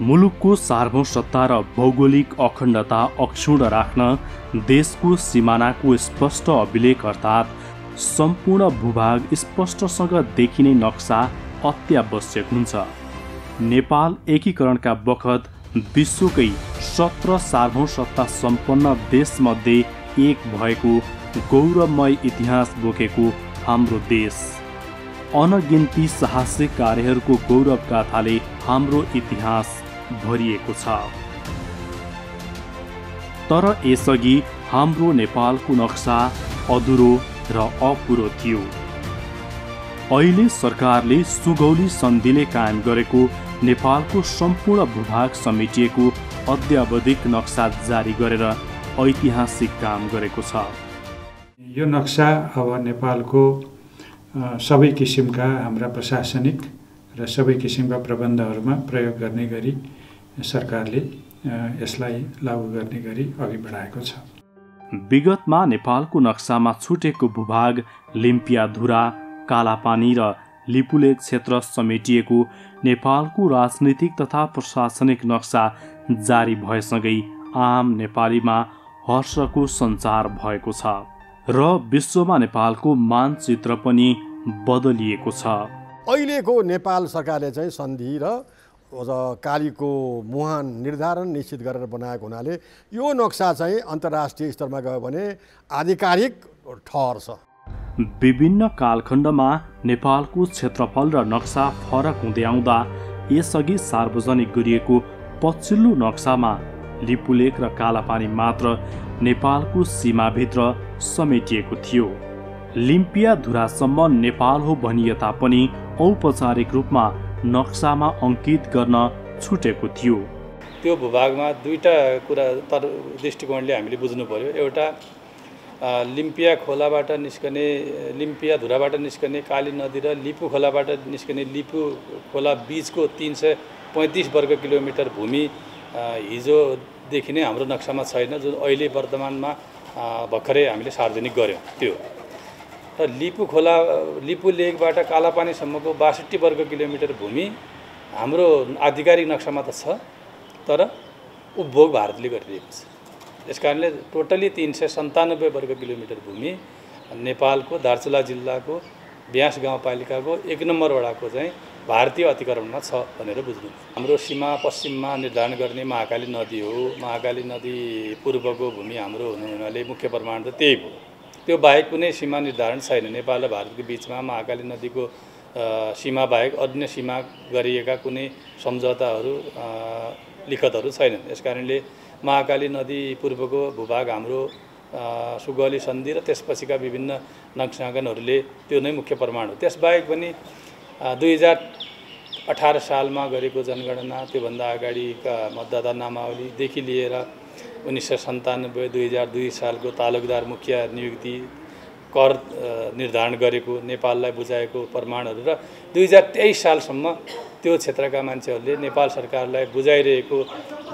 मुलुकको सार्वभौमसत्ता र भौगोलिक अखण्डता अक्षुण्ण राख्न देशको सिमानाको स्पष्ट अभिलेख अर्थात् सम्पूर्ण भूभाग स्पष्टसँग देखिने नक्सा अत्यावश्यक हुन्छ। नेपाल एकीकरणका बखत विश्वकै 17 सार्वभौमसत्ता सम्पन्न देशमध्ये एक भएको गौरवमय इतिहास बोकेको हाम्रो देश अनगिन्ती साहसिक कार्यहरूको गौरव गाथाले हाम्रो इतिहास भरिएको छ। तर यसअघि हाम्रो नेपालको नक्सा अधुरो र अपुरो थियो। अहिले सरकारले सुगौली सन्धिले कायम गरेको नेपालको सम्पूर्ण भूभाग समेटिएको अद्यावधिक नक्सा जारी गरेर ऐतिहासिक काम गरेको छ। यो नक्सा अब नेपालको सबै किसिमका हाम्रा प्रशासनिक र सबै किसिमका प्रबन्धहरूमा प्रयोग गर्ने गरी सरकारले यसलाई लागू गर्ने गरी अघि बढाएको छ। विगतमा नेपालको नक्सामा छुटेको भूभाग लिम्पियाधुरा, कालापानी र लिपुलेख क्षेत्र समेटिएको नेपालको राजनीतिक तथा प्रशासनिक नक्सा जारी भएसँगै आम नेपालीमा हर्षको सञ्चार भएको छ र विश्वमा नेपालको मानचित्र पनि बदलिएको छ। अहिलेको नेपाल सरकारले चाहिँ सन्धि र कालीको मुहान निर्धारण निश्चित गरेर बनाएको हुनाले यो नक्सा चाहिँ अन्तर्राष्ट्रिय स्तरमा गयो भने आधिकारिक ठहर्छ। विभिन्न कालखण्डमा नेपालको क्षेत्रफल र नक्सा फरक हुँदै आउँदा यसअघि सार्वजनिक गरिएको पछिल्लो नक्सामा लिपुलेख र कालापानी मात्र नेपालको सीमाभित्र समेटिएको थियो। लिम्पियाधुरासम्म नेपाल हो भनिए तापनि औपचारिक रूपमा नक्सामा अंकित गर्न छुटेको थियो। त्यो भूभागमा दुईटा कुरा दृष्टिकोणले हामीले बुझ्नु पर्यो। एउटा लिम्पिया खोलाबाट निस्कने लिम्पियाधुराबाट निस्कने काली नदी र लिपु खोलाबाट निस्कने लिपु खोला बीचको 335 वर्ग किलोमिटर भूमि हिजोदेखि नै हाम्रो नक्सामा छैन, जुन अहिले वर्तमानमा भर्खरै हामीले सार्वजनिक गर्यौँ। त्यो र लिपु लेकबाट कालापानीसम्मको 62 वर्ग किलोमिटर भूमि हाम्रो आधिकारिक नक्सामा त छ, तर उपभोग भारतले गरिरहेको छ। यसकारणले टोटली 397 वर्ग किलोमिटर भूमि नेपालको दार्चुला जिल्लाको ब्यास गाउँपालिकाको 1 नम्बर वडाको चाहिँ भारतीय अतिक्रमणमा छ भनेर बुझ्नु। हाम्रो सीमा पश्चिममा निर्धारण गर्ने महाकाली नदी हो। महाकाली नदी पूर्वको भूमि हाम्रो हुनाले मुख्य प्रमाण त त्यही हो। त्यो बाहेक कुनै सीमा निर्धारण छैन। नेपाल र भारतको बिचमा महाकाली नदीको सीमा बाहेक अन्य सीमा गरिएका कुनै सम्झौताहरू लिखतहरू छैनन्। यसकारणले महाकाली नदी पूर्वको भूभाग हाम्रो सुगौली सन्धि र त्यसपछिका विभिन्न नक्साङ्कनहरूले त्यो नै मुख्य प्रमाण हो। त्यसबाहेक पनि 2018 सालमा गरेको जनगणना, त्योभन्दा अगाडिका मतदाता नामावलीदेखि लिएर 1997 2002 सालको तालुकदार मुखिया नियुक्ति, कर निर्धारण गरेको, नेपाललाई बुझाएको प्रमाणहरू र 2023 सालसम्म त्यो क्षेत्रका मान्छेहरूले नेपाल सरकारलाई बुझाइरहेको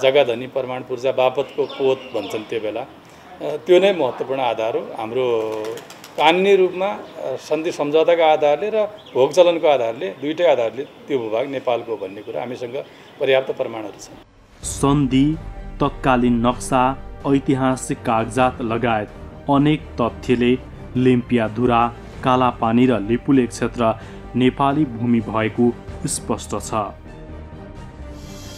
जग्गाधनी प्रमाण पूर्जा बापतको पोत भन्छन् त्यो बेला, त्यो नै महत्त्वपूर्ण आधार हो। हाम्रो कानुनी रूपमा सन्धि सम्झौताका आधारले र भोग चलनको आधारले दुईटै आधारले त्यो भूभाग नेपालको भन्ने कुरा हामीसँग पर्याप्त प्रमाणहरू छन्। सन्धि, तत्कालीन नक्सा, ऐतिहासिक कागजात लगायत अनेक तथ्यले लिम्पियाधुरा, कालापानी र लिपुलेख क्षेत्र नेपाली भूमि भएको स्पष्ट छ।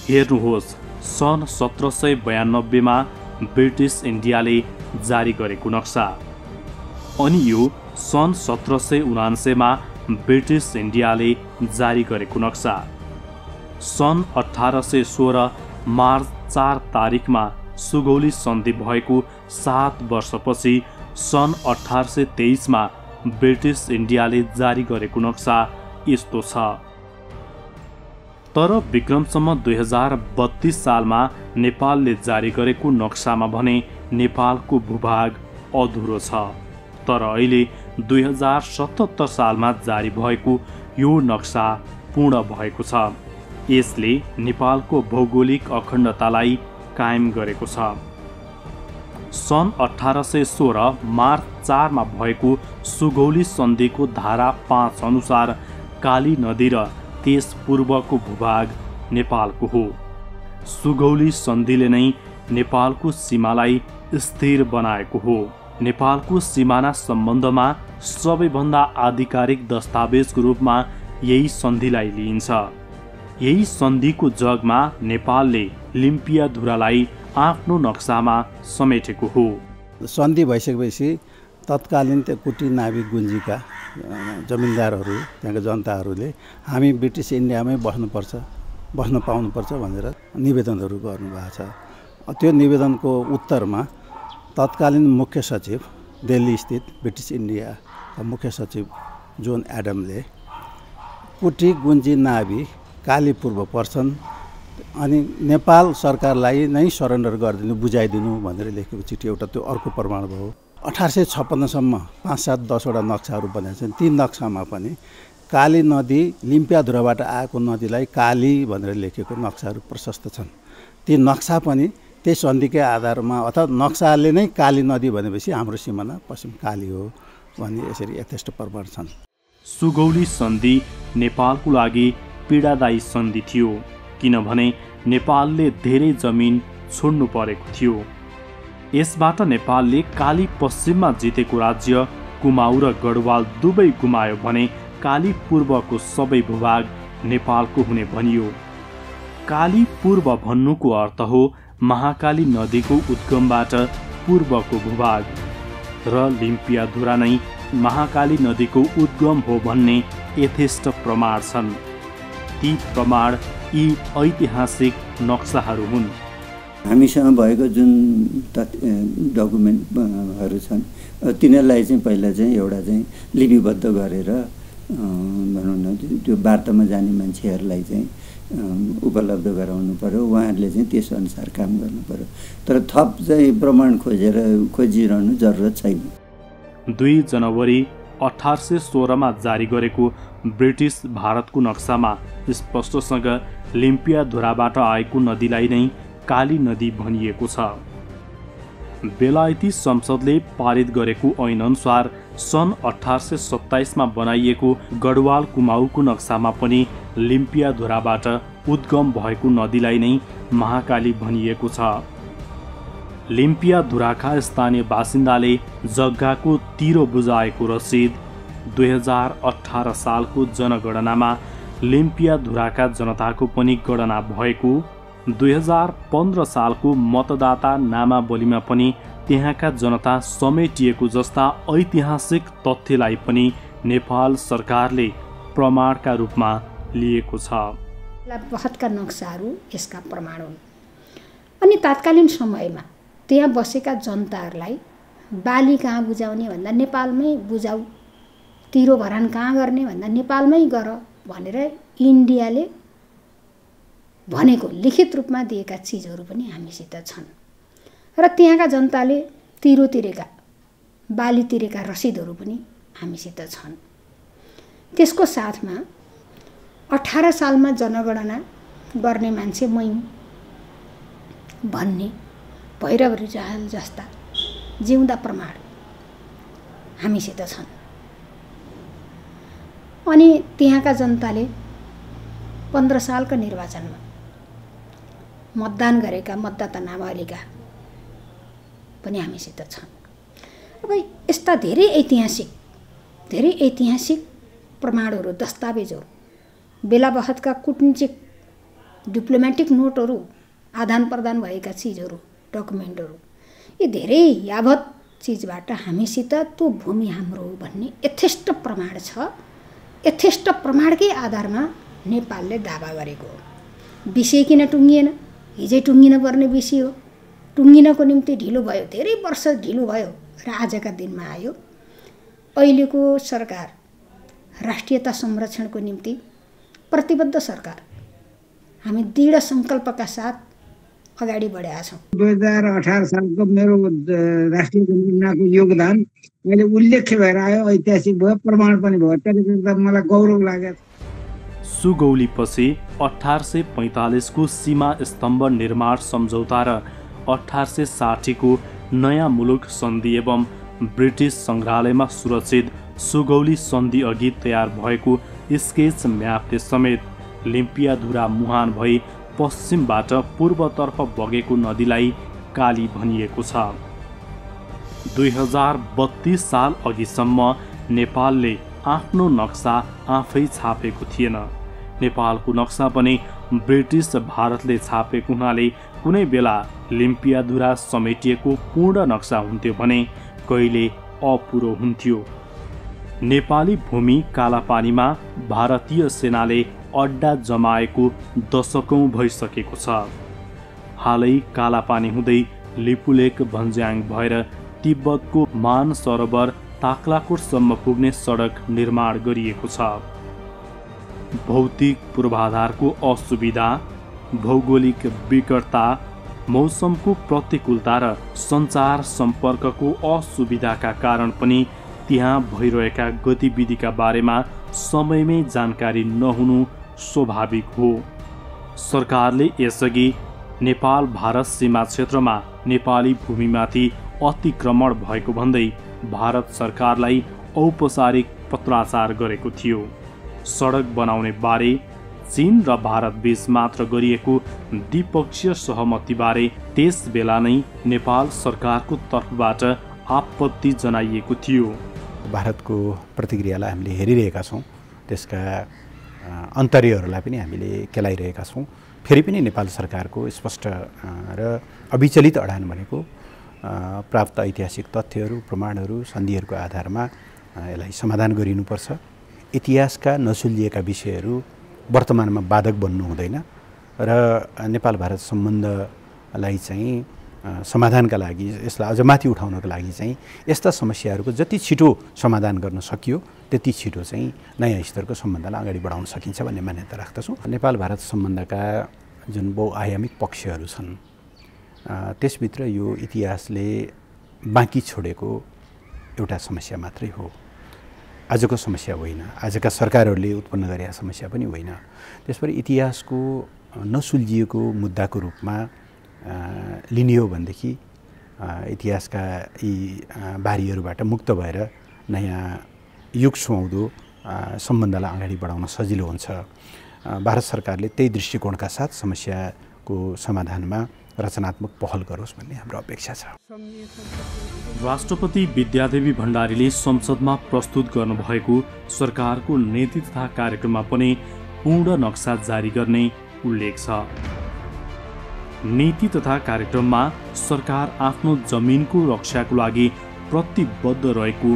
हेर्नुहोस्, सन् 1792 मा ब्रिटिस इन्डियाले जारी गरेको नक्सा, अनि यो सन् 1799 मा ब्रिटिस इन्डियाले जारी गरेको नक्सा। सन् 1816 मार्च 4 तारिखमा सुगौली सन्धि भएको 7 वर्षपछि सन् 1823 मा ब्रिटिस इन्डियाले जारी गरेको नक्सा यस्तो छ। तर विक्रमसम्म 2032 सालमा नेपालले जारी गरेको नक्सामा भने नेपालको भूभाग अधुरो छ। तर अहिले 2077 सालमा जारी भएको यो नक्सा पूर्ण भएको छ। यसले नेपालको भौगोलिक अखण्डतालाई कायम गरेको छ। सन् 1816 मार्च 4 मा भएको सुगौली सन्धिको धारा 5 अनुसार काली नदी र त्यस पूर्वको भूभाग नेपालको हो। सुगौली सन्धिले नै नेपालको सीमालाई स्थिर बनाएको हो। नेपालको सिमाना सम्बन्धमा सबैभन्दा आधिकारिक दस्तावेजको रूपमा यही सन्धिलाई लिइन्छ। यही सन्धिको जगमा नेपालले लिम्पियाधुरालाई आफ्नो नक्सामा समेटेको हो। सन्धि भइसकेपछि तत्कालीन त्यो कुटी नाभिक गुन्जीका जमिनदारहरू, त्यहाँका जनताहरूले हामी ब्रिटिस इन्डियामै बस्न पाउनुपर्छ भनेर निवेदनहरू गर्नुभएको छ। त्यो निवेदनको उत्तरमा तत्कालीन मुख्य सचिव, दिल्ली स्थित ब्रिटिस इन्डियाका मुख्य सचिव जोन एडमले कुटी गुन्जी नाभी काली पूर्व पर्छन् अनि नेपाल सरकारलाई नै सरेन्डर गरिदिनु, बुझाइदिनु भनेर लेखेको चिठी एउटा त्यो अर्को प्रमाण भयो। 1856 सम्म 5-7-10वटा नक्साहरू बनेका छन्। ती नक्सामा पनि काली नदी लिम्पियाधुराबाट आएको नदीलाई काली भनेर लेखेको नक्साहरू प्रशस्त छन्। ती नक्सा पनि त्यही सन्धिकै आधारमा अथवा नक्साले नै काली नदी भनेपछि हाम्रो सिमाना पश्चिम काली हो भन्ने यसरी यथेष्ट प्रमाण छन्। सुगौली सन्धि नेपालको लागि पीडादायी सन्धि थियो, किनभने नेपालले धेरै जमिन छोड्नु परेको थियो। यसबाट नेपालले काली पश्चिममा जितेको राज्य कुमाऊ र गढवाल दुवै गुमायो भने काली पूर्वको सबै भूभाग नेपालको हुने भनियो। काली पूर्व भन्नुको अर्थ हो महाकाली नदीको उद्गमबाट पूर्वको भूभाग र लिम्पियाधुरा नै महाकाली नदीको उद्गम हो भन्ने यथेष्ट प्रमाण छन्। ती प्रमाण यी ऐतिहासिक नक्साहरू हुन्। हामीसँग भएको जुन डकुमेन्टहरू छन् तिनीहरूलाई चाहिँ पहिला चाहिँ एउटा चाहिँ लिपिबद्ध गरेर भनौँ न त्यो वार्तामा जाने मान्छेहरूलाई चाहिँ उपलब्ध गराउनु पर्यो। उहाँहरूले चाहिँ त्यस अनुसार काम गर्नु पर्यो। तर थप चाहिँ प्रमाण खोजिरहनु जरुरत छैन। 2 जनवरी 1816 जारी गरेको ब्रिटिस भारतको नक्सामा स्पष्टसँग लिम्पियाधुराबाट आएको नदीलाई नै काली नदी भनिएको छ। बेलायती संसदले पारित गरेको ऐनअनुसार सन् 1827 बनाइएको गढवाल कुमाऊको नक्सामा पनि लिम्पियाधुराबाट उद्गम भएको नदीलाई नै महाकाली भनिएको छ। लिम्पियाधुराका स्थानीय बासिन्दाले जग्गाको तिरो बुझाएको रसिद 2018 सालको जनगणनामा लिम्पियाधुराका जनताको पनि गणना भएको, 2015 सालको मतदाता नामावलीमा पनि त्यहाँका जनता समेटिएको जस्ता ऐतिहासिक तथ्यलाई पनि नेपाल सरकारले प्रमाणका रूपमा लिएको छ। बहुतका नक्साहरू यसका प्रमाण हुन्। अनि तात्कालीन समयमा त्यहाँ बसेका जनताहरूलाई बाली कहाँ बुझाउने भन्दा नेपालमै बुझाऊ, तिरो भरान कहाँ गर्ने भन्दा नेपालमै गर भनेर इन्डियाले भनेको लिखित रूपमा दिएका चिजहरू पनि हामीसित छन्। र त्यहाँका जनताले तिरो तिरेका, बाली तिरेका रसिदहरू पनि हामीसित छन्। त्यसको साथमा 18 सालमा जनगणना गर्ने मान्छे मै भन्ने भैरव रिजाल जस्ता जिउँदा प्रमाण हामीसित छन्। अनि त्यहाँका जनताले 15 सालका निर्वाचनमा मतदान गरेका मतदाता नामावलीका पनि हामीसित छन्। अब यस्ता धेरै ऐतिहासिक प्रमाणहरू, दस्तावेजहरू, बेला बखतका कूटनीतिक डिप्लोमेटिक नोटहरू, आदान प्रदान भएका चिजहरू, डकुमेन्टहरू, यी धेरै यावत चिजबाट हामीसित त्यो भूमि हाम्रो हो भन्ने यथेष्ट प्रमाण छ। यथेष्ट प्रमाणकै आधारमा नेपालले दावा गरेको हो। विषय किन टुङ्गिएन? हिजै टुङ्गिन पर्ने विषय हो। टुङ्गिनको निम्ति ढिलो भयो, धेरै वर्ष ढिलो भयो र आजका दिनमा आयो। अहिलेको सरकार राष्ट्रियता संरक्षणको निम्ति प्रतिबद्ध सरकार, हामी दृढ सङ्कल्पका साथ अगाडि बढेका छौँ। 2018 सालको मेरो राष्ट्रिय जनगणनाको योगदान मैले उल्लेख्य भएर आयो, ऐतिहासिक भयो, प्रमाण पनि भयो। त्यसले गर्दा मलाई गौरव लाग्यो। सुगौलीपछि 1845 को सीमा स्तम्भ निर्माण सम्झौता र 1860 को नयाँ मुलुक सन्धि एवं ब्रिटिस सङ्ग्रहालयमा सुरक्षित सुगौली सन्धि अघि तयार भएको स्केच म्यापले समेत लिम्पियाधुरा मुहान भई पश्चिमबाट पूर्वतर्फ बगेको नदीलाई काली भनिएको छ। 2032 साल अघिसम्म नेपालले आफ्नो नक्सा आफै छापेको थिएन। नेपालको नक्सा पनि ब्रिटिस भारतले छापेको हुनाले कुनै बेला लिम्पियाधुरा समेटिएको पूर्ण नक्सा हुन्थ्यो भने कहिले अपुरो हुन्थ्यो। नेपाली भूमि कालापानीमा भारतीय सेनाले अड्डा जमाएको दशकौं भइसकेको छ। हालै कालापानी हुँदै लिपुलेक भन्ज्याङ भएर तिब्बतको मान सरोवर ताक्लाकोटसम्म पुग्ने सडक निर्माण गरिएको छ। भौतिक पूर्वाधारको असुविधा, भौगोलिक विकटता, मौसमको प्रतिकूलता र सञ्चार सम्पर्कको असुविधाका कारण पनि त्यहाँ भइरहेका गतिविधिका बारेमा समयमै जानकारी नहुनु स्वाभाविक हो। सरकारले यसअघि नेपाल भारत सीमा क्षेत्रमा नेपाली भूमिमाथि अतिक्रमण भएको भन्दै भारत सरकारलाई औपचारिक पत्राचार गरेको थियो। सडक बनाउने बारे चीन र भारत बीच मात्र गरिएको द्विपक्षीय सहमतिबारे त्यस बेला नै नेपाल सरकारको तर्फबाट आपत्ति जनाइएको थियो। भारतको प्रतिक्रियालाई हामीले हेरिरहेका छौँ, त्यसका अन्तर्यहरूलाई पनि हामीले केलाइरहेका छौँ। फेरि पनि नेपाल सरकारको स्पष्ट र अविचलित अडान भनेको प्राप्त ऐतिहासिक तथ्यहरू, प्रमाणहरू, सन्धिहरूको आधारमा यसलाई समाधान गरिनुपर्छ। इतिहासका नसुल्झिएका विषयहरू वर्तमानमा बाधक बन्नु हुँदैन र नेपाल भारत सम्बन्धलाई चाहिँ समाधानका लागि, यसलाई अझ माथि उठाउनको लागि चाहिँ यस्ता समस्याहरूको जति छिटो समाधान गर्न सकियो त्यति छिटो चाहिँ नयाँ स्तरको सम्बन्धलाई अगाडि बढाउन सकिन्छ भन्ने मान्यता राख्दछु। नेपाल भारत सम्बन्धका जुन बहुआयामिक पक्षहरू छन् त्यसभित्र यो इतिहासले बाँकी छोडेको एउटा समस्या मात्रै हो, आजको समस्या होइन, आजका सरकारहरूले उत्पन्न गरेका समस्या पनि होइन। त्यसपछि इतिहासको नसुल्झिएको मुद्दाको रूपमा लिने हो भनेदेखि इतिहासका यी बारीहरूबाट मुक्त भएर नयाँ युग सुहाउँदो सम्बन्धलाई अगाडि बढाउन सजिलो हुन्छ। भारत सरकारले त्यही दृष्टिकोणका साथ समस्याको समाधानमा रचनात्मक पहल गरोस् भन्ने हाम्रो अपेक्षा छ। राष्ट्रपति विद्यादेवी भण्डारीले संसदमा प्रस्तुत गर्नुभएको सरकारको नीति तथा कार्यक्रममा पनि पूर्ण नक्सा जारी गर्ने उल्लेख छ। नीति तथा कार्यक्रममा सरकार आफ्नो जमिनको रक्षाको लागि प्रतिबद्ध रहेको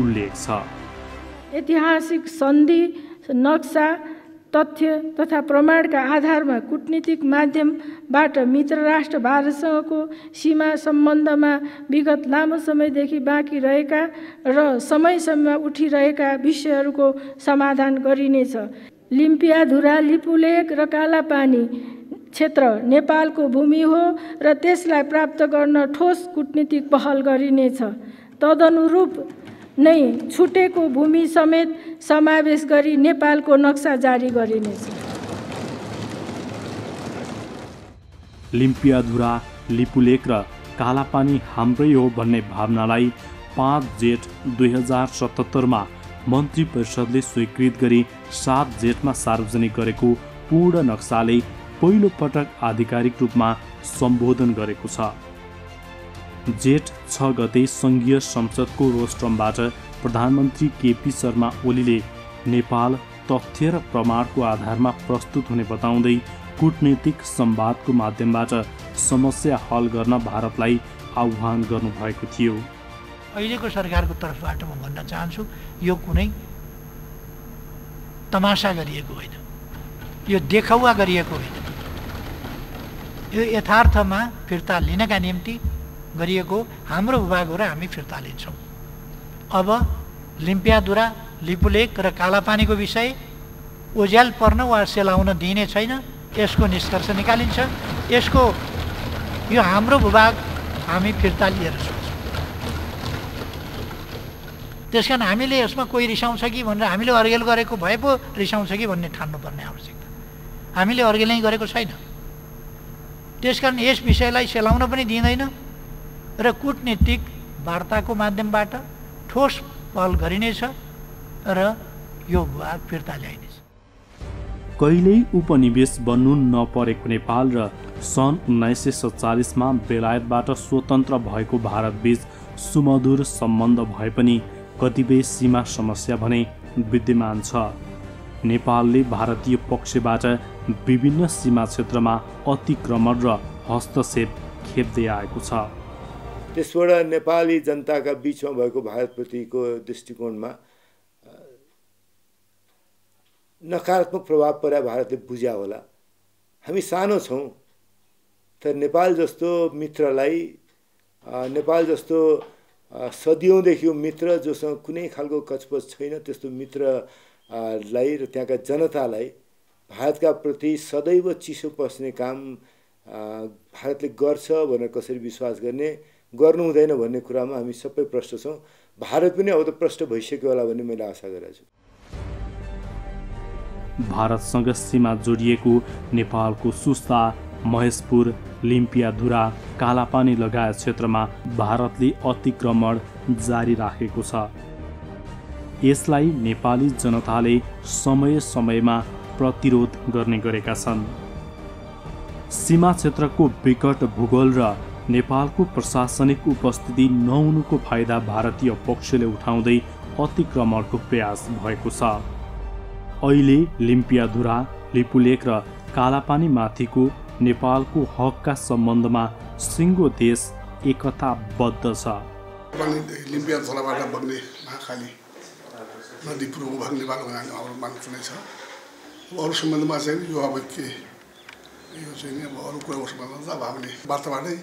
उल्लेख छ। ऐतिहासिक सन्धि, नक्सा, तथ्य तथा प्रमाणका आधारमा कूटनीतिक माध्यमबाट मित्र राष्ट्र भारतसँगको सीमा सम्बन्धमा विगत लामो समयदेखि बाँकी रहेका र समयसम्म उठिरहेका विषयहरूको समाधान गरिनेछ। लिम्पियाधुरा, लिपुलेक र कालापानी क्षेत्र नेपालको भूमि हो र त्यसलाई प्राप्त गर्न ठोस कूटनीतिक पहल गरिनेछ। तदनुरूप नै छुटेको भूमि समेत समावेश गरी नेपालको नक्सा जारी गरिनेछ। लिम्पियाधुरा, लिपुलेक र कालापानी हाम्रै हो भन्ने भावनालाई 5 जेठ 2077 मन्त्री परिषदले स्वीकृत गरी 7 जेठमा सार्वजनिक गरेको पूर्ण नक्साले पहिलो पटक आधिकारिक रूपमा सम्बोधन गरेको छ। जेठ 6 गते सङ्घीय संसदको रोस्ट्रमबाट प्रधानमन्त्री केपी शर्मा ओलीले नेपाल तथ्य र प्रमाणको आधारमा प्रस्तुत हुने बताउँदै कूटनीतिक संवादको माध्यमबाट समस्या हल गर्न भारतलाई आह्वान गर्नुभएको थियो। अहिलेको सरकारको तर्फबाट म भन्न चाहन्छु, यो कुनै तमासा गरिएको होइन, यो देखावा गरिएको होइन, यो यथार्थमा फिर्ता लिनका निम्ति गरिएको हाम्रो भूभाग हो र हामी फिर्ता लिन्छौँ। अब लिम्पियाधुरा, लिपुलेक र कालापानीको विषय ओझ्याल पर्न वा सेलाउन दिइने छैन, यसको निष्कर्ष निकालिन्छ। यसको यो हाम्रो भूभाग हामी फिर्ता लिएर सोच्छौँ। त्यस कारण हामीले यसमा कोही रिसाउँछ कि भनेर हामीले अर्गेल गरेको भए पो रिसाउँछ कि भन्ने ठान्नुपर्ने आवश्यकता, हामीले अर्गेलै गरेको छैन। त्यसकारण यस विषयलाई सेलाउन पनि दिँदैन र कूटनीतिक वार्ताको माध्यमबाट ठोस पहल गरिनेछ र यो भूभाग फिर्ता ल्याइनेछ। कहिल्यै उपनिवेश बन्नु नपरेको नेपाल र सन् 1947 बेलायतबाट स्वतन्त्र भएको भारतबीच सुमधुर सम्बन्ध भए पनि कतिपय सीमा समस्या भने विद्यमान छ। नेपालले भारतीय पक्षबाट विभिन्न सीमा क्षेत्रमा अतिक्रमण र हस्तक्षेप खेप्दै आएको छ। त्यसबाट नेपाली जनताका बीचमा भएको भारतप्रतिको दृष्टिकोणमा नकारात्मक प्रभाव पर्या भारतले बुझ्या होला। हामी सानो छौँ, तर नेपाल जस्तो मित्रलाई, नेपाल जस्तो सदियौँदेखि मित्र जोसँग कुनै खालको कचपच छैन, त्यस्तो मित्रलाई र त्यहाँका जनतालाई भारतका प्रति सदैव चिसो पस्ने काम भारतले गर्छ भनेर कसरी विश्वास गर्नु हुँदैन भन्ने कुरामा हामी सबै प्रष्ट छौँ। भारत पनि अब त प्रष्ट भइसक्यो होला भन्ने मैले आशा गरेको छु। भारतसँग सीमा जोडिएको नेपालको सुस्ता, महेशपुर, लिम्पियाधुरा, कालापानी लगायत क्षेत्रमा भारतले अतिक्रमण जारी राखेको छ। यसलाई नेपाली जनताले समय समयमा प्रतिरोध गर्ने गरेका छन्। सीमा क्षेत्रको विकट भूगोल र नेपालको प्रशासनिक उपस्थिति नहुनुको फाइदा भारतीय पक्षले उठाउँदै अतिक्रमणको प्रयास भएको छ। अहिले लिम्पियाधुरा, लिपुलेक र कालापानी माथिको नेपालको हकका सम्बन्धमा सिङ्गो देश एकताबद्ध छ। लिम्पिया खोलाबाट बग्ने महाकाली नदी पूर्वको भाग नेपालको हाम्रो माग चुनै छ। अरू सम्बन्धमा चाहिँ यो अब के यो चाहिँ अब अरू कुराको सम्बन्धमा अब हामीले वार्ताबाटै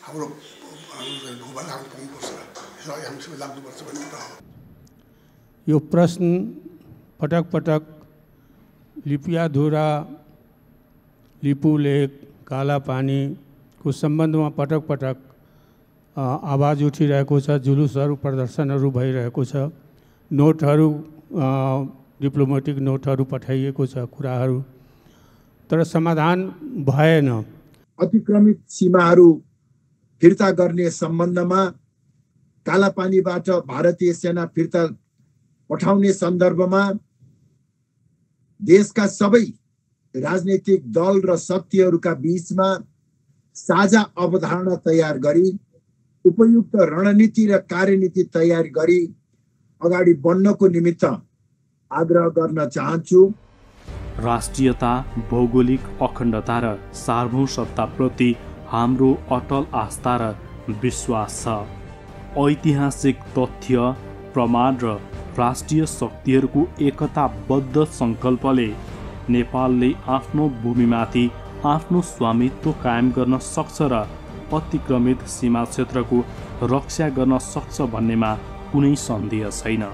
हाम्रो भूभाग हामी पाउनुपर्छ, हामी सबै लाग्नुपर्छ भन्ने कुरा हो। यो प्रश्न पटक पटक लिपियाधुरा, लिपुलेक, कालापानीको सम्बन्धमा पटक पटक आवाज उठिरहेको छ, जुलुसहरू प्रदर्शनहरू भइरहेको छ, नोटहरू डिप्लोमेटिक नोटहरू पठाइएको छ कुराहरू, तर समाधान भएन। अतिक्रमित सीमाहरू फिर्ता गर्ने सम्बन्धमा कालापानीबाट भारतीय सेना फिर्ता पठाउने सन्दर्भमा देशका सबै राजनीतिक दल र शक्तिहरूका बीचमा साझा अवधारणा तयार गरी उपयुक्त रणनीति र कार्यनीति तयार गरी अगाडि बढ्नको निमित्त आग्रह गर्न चाहन्छु। राष्ट्रियता, भौगोलिक अखण्डता र सार्वभौमसत्ताप्रति हाम्रो अटल आस्था र विश्वास छ। ऐतिहासिक तथ्य, प्रमाण र राष्ट्रिय शक्तिहरूको एकताबद्ध सङ्कल्पले नेपालले आफ्नो भूमिमाथि आफ्नो स्वामित्व कायम गर्न सक्छ र अतिक्रमित सीमा क्षेत्रको रक्षा गर्न सक्छ भन्नेमा कुनै सन्देह छैन।